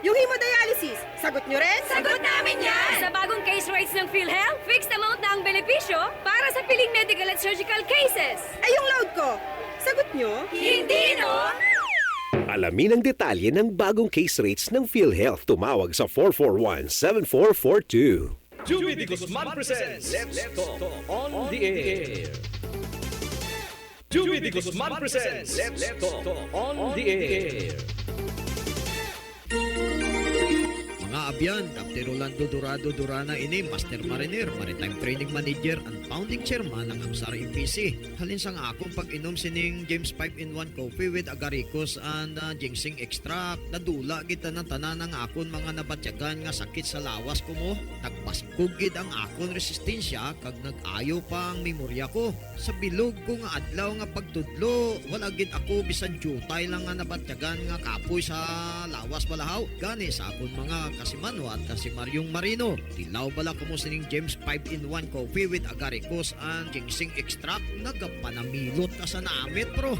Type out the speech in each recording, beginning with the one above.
Yung hemodialysis, sagot nyo rin? Sagot namin yan! Sa bagong case rates ng PhilHealth, fixed amount na ang benepisyo para sa piling medical at surgical cases. Ay, yung load ko, sagot nyo? Hindi, no? Alamin ang detalye ng bagong case rates ng PhilHealth. Tumawag sa 441-7442. Juby Di Guzman presents Let's Talk on the Air. Juby Di Guzman presents Let's Talk on the Air. Mga abyan, Captain Rolando Dorado Durana ini Master Mariner, Maritime Training Manager and Founding Chairman ng AMSAR MPC. Halin sa nga akong pag-inom sining James 5-in-1 Coffee with Agaricus and Ginseng Extract. Nadula kita ng tanan ng akon mga nabatyagan nga sakit sa lawas ko mo. Nagpaskugid ang akon resistensya kag nag-ayo pa ang memorya ko. Sa bilog ko nga adlaw nga pagtudlo, wala gid ako bisan jutay lang nga nabatyagan nga kapoy sa lawas balahaw. Gani sa akon mga Kasimano at Kasimaryong Marino. Tilaw bala ko mo sining James 5-in-1 Coffee with Agaricus and Ginseng Extract. Nagapanamilot ka sa namit, bro.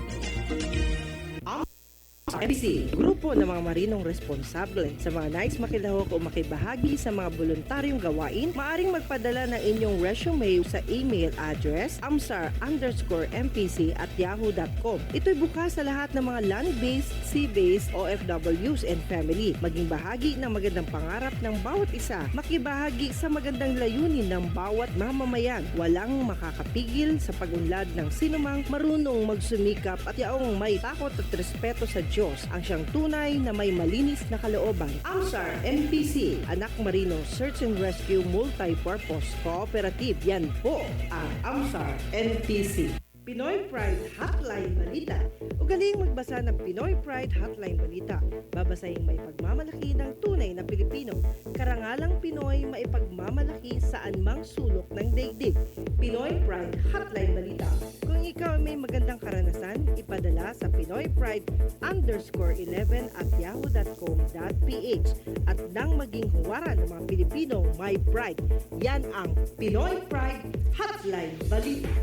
MPC, grupo ng mga marinong responsable sa mga nais makilahok o makibahagi sa mga voluntaryong gawain, maaring magpadala ng inyong resume sa email address amsar_mpc@yahoo.com. Ito'y bukas sa lahat ng mga land-based, sea-based, OFWs and family. Maging bahagi ng magandang pangarap ng bawat isa. Makibahagi sa magandang layunin ng bawat mamamayan. Walang makakapigil sa pag-unlad ng sinumang marunong magsumikap at yaong may takot at respeto sa Diyos, ang siyang tunay na may malinis na kalooban. AMSAR MPC, Anak Marino Search and Rescue Multi-Purpose Cooperative. Yan po ang AMSAR MPC. Pinoy Pride Hotline Balita. Ugaling magbasa ng Pinoy Pride Hotline Balita. Babasahing may pagmamalaki ng tunay na Pilipino. Karangalang Pinoy maipagmamalaki saan mang sulok ng daigdig. Pinoy Pride Hotline Balita. Kung ikaw may magandang karanasan, ipadala sa pinoypride_11@yahoo.com.ph at nang maging huwaran ng mga Pilipino may pride. Yan ang Pinoy Pride Hotline Balita.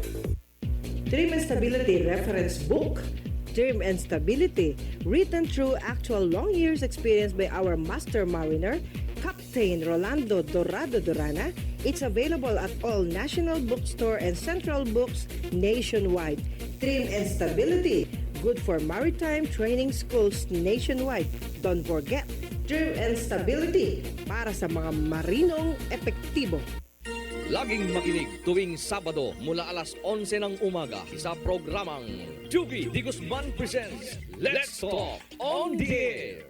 Term and Stability Reference Book. Term and Stability, written through actual long years experience by our Master Mariner, Captain Rolando Dorado Durana. It's available at all national bookstore and central books nationwide. Term and Stability, good for maritime training schools nationwide. Don't forget, Term and Stability, para sa mga marinong epektibo. Laging makinig tuwing Sabado mula alas 11 ng umaga sa programang Juby Di Guzman presents Let's Talk on the Air.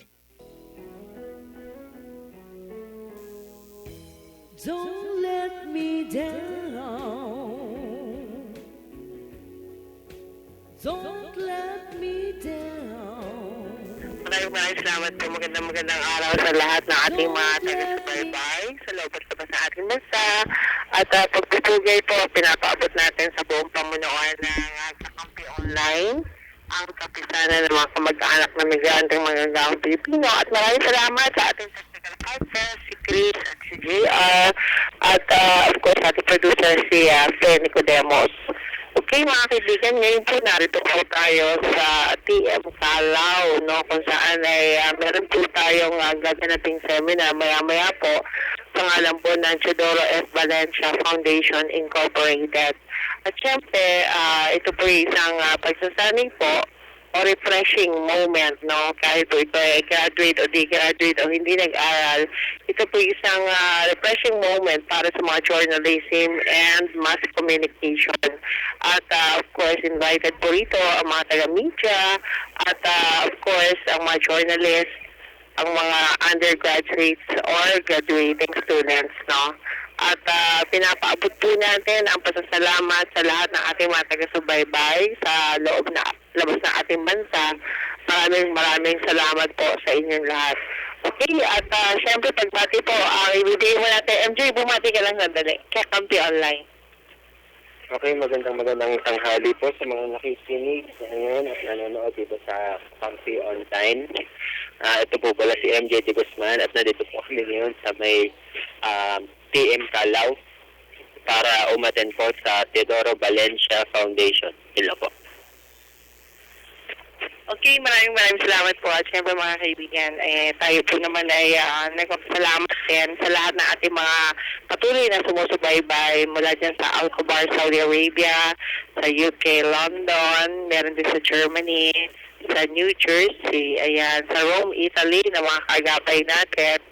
Don't let me down. Don't let me down. Maraming salamat po. Magandang araw sa lahat ng ating mga taga-subaybay sa loob at labas ng ating bansa. At pagpupugay po, pinapaabot natin sa buong pamunuan ng Kakampi Online ang kapisanan ng mga kamag-anak na migranteng manggagawang Pilipino. At maraming salamat sa ating technical partner, si Chris at si JR. At of course, ating producer si Fer Nicodemos. Okay mga kaibigan, ngayon po narito po tayo sa TM Calao, no, kung saan ay meron po tayong gaganaping seminar maya-maya po, pangalan po ng Teodoro F. Valencia Foundation Incorporated. At syempre, ito po isang pagsasaning po o refreshing moment, no, kahit po ito ay graduate o di graduate o hindi nag-aral, ito po isang refreshing moment para sa mga journalism and mass communication. At of course, invited po rito ang mga taga-media at of course, ang mga journalists, ang mga undergraduates or graduating students, no. At pinapaabot po natin ang pasasalamat sa lahat ng ating mga taga-subaybay sa loob na labas ng ating bansa. Maraming salamat po sa inyong lahat. Okay, at syempre pagbati po, ibigay mo natin. MJ, bumati ka lang sandali. Kakampi Online. Okay, magandang tanghali po sa mga nakikinig ngayon at nanonood dito sa Kampi Online. Ito po pala si MJ Di Guzman at nandito po kami ngayon sa may TM Calao para umattend po sa Teodoro Valencia Foundation. Hello po. Okay, maraming salamat po. At syempre mga kaibigan, tayo po naman ay nagpapasalamat din sa lahat ng ating mga patuloy na sumusubaybay mula dyan sa Alcobar, Saudi Arabia, sa UK, London, meron din sa Germany, sa New Jersey, ayan, sa Rome, Italy, na mga kagapay natin.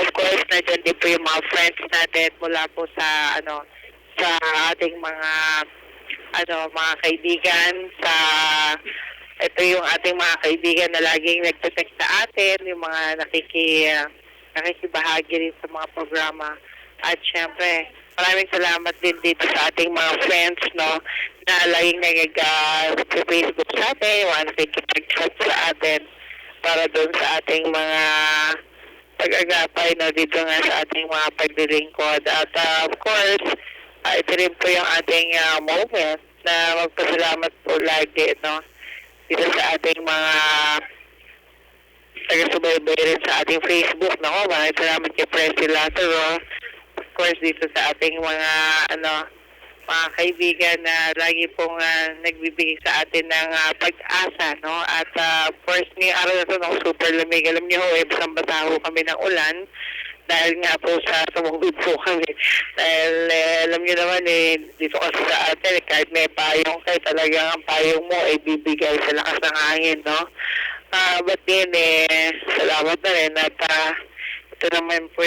Of course, nandiyan din po yung mga friends natin mula po sa, sa ating mga kaibigan sa ito yung ating mga kaibigan na laging nagte-text sa atin, yung mga nakikibahagi rin sa mga programa. At syempre, maraming salamat din dito sa ating mga friends, no, na laging nag-Facebook sa atin, yung mga nakikipag-chat sa atin para doon sa ating mga pag-agapay, no, dito nga sa ating mga paglilingkod. At of course, ito rin po yung ating moment na magpasalamat po lagi, no, dito sa ating mga taga-subaybay rin sa ating Facebook. Nako, maraming salamat kay Presi Latero. Of course, dito sa ating mga mga kaibigan na lagi pong nagbibigay sa atin ng pag-asa, no? At of course, ngayong araw na ito, no, super lamig. Alam niyo, basang-basa ho kami ng ulan. Dahil nga po sa tumugod po kami. Dahil alam niyo naman dito kasi sa atin, kahit may payong kayo, talagang ang payong mo ay bibigay sa lakas ng hangin, no? But din, salamat na rin at ito naman po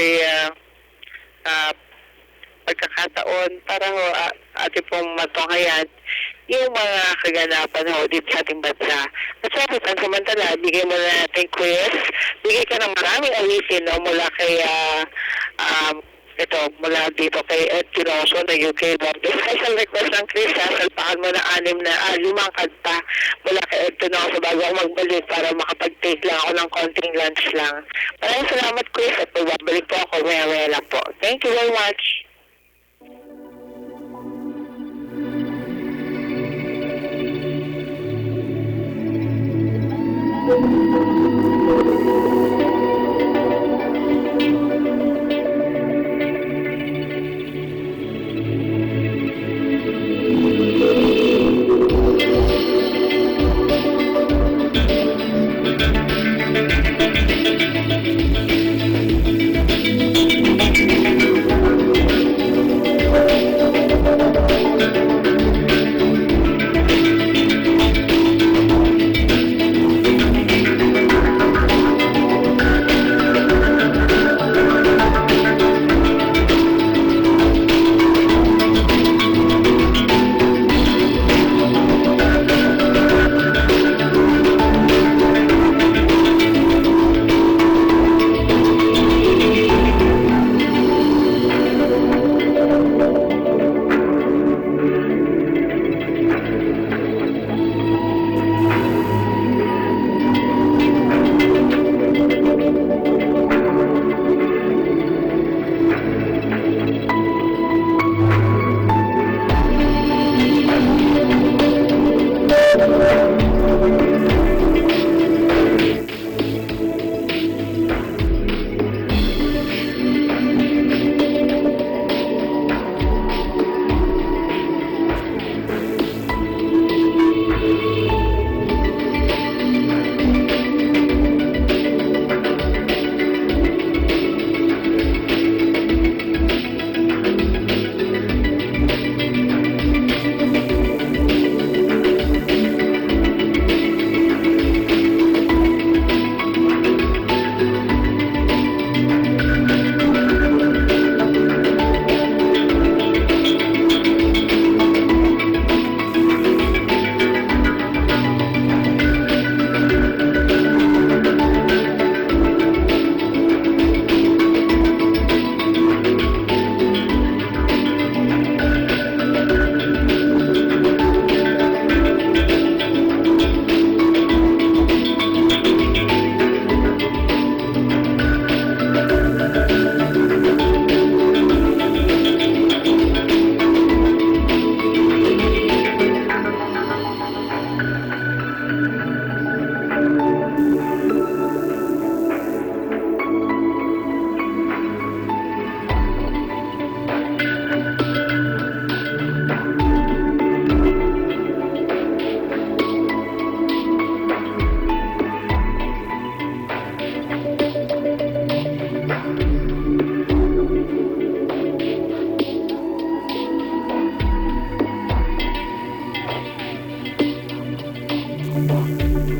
pagkakataon para ho ating pong matunghayan yung mga kaganapan ho dito sa ating bansa. At sa pansamantala, bigay mo na natin quiz. Bigay ka ng maraming awisin, no, mula kay mula dito kay Ed Tinoso na UK London. Special request ng Chris, salpakan mo na 5 kanta mula kay Ed Tinoso bago ako magbalik para makapag-take lang ako ng konting lunch lang. Maraming salamat, Chris, at pagbabalik po ako maya-maya lang po. Thank you very much.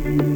News.